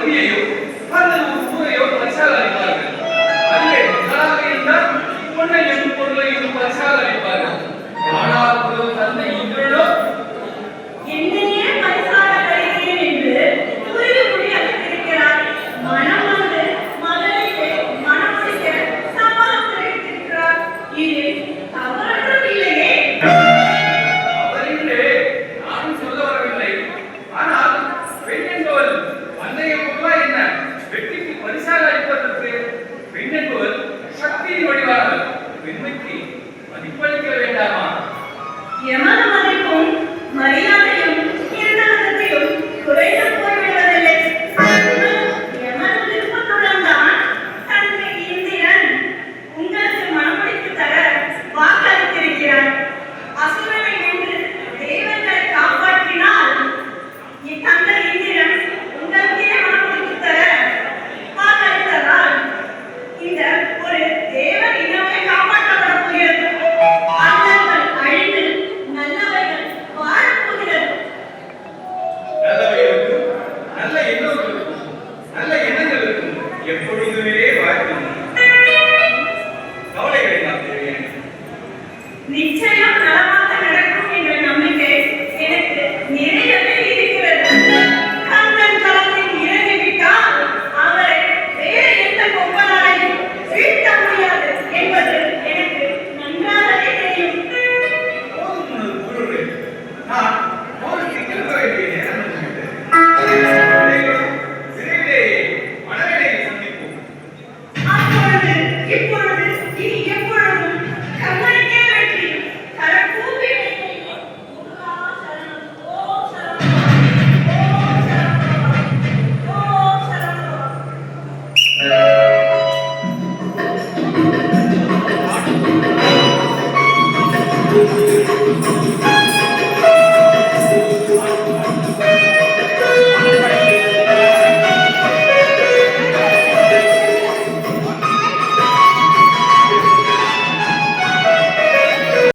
பகுதியையோ அல்லது ஒரு ஊரையோ பரிசாக அளிப்பார்கள். அதுவே மகளாக இருந்தால் பொன்னையும் பொருளையும் பரிசாக அளிப்பார்கள். ஆனால் ஒரு தந்தை இன்றோ என்னையே பரிசாக அளிக்கிறேன் என்று உறுதிமொழி அளித்திருக்கிறார். மனம் வந்து மகளுக்கு மனம் முடிக்க சம்மதம் தெரிவித்திருக்கிறார். இதில் தவறொன்றும் இல்லையே. அவரின்றே நானும் சொல்ல வரவில்லை. ஆனால் பெண் என்பவள் அன்னைய பொருளா என்ன வெற்றிக்கு பரிசாக அளிப்பதற்கு பெண் என்பவள் சக்தியின் வடிவானவள். பெண்மைக்கு மதிப்பளிக்க வேண்டாமா? எமது மதிப்பும் மரியாதை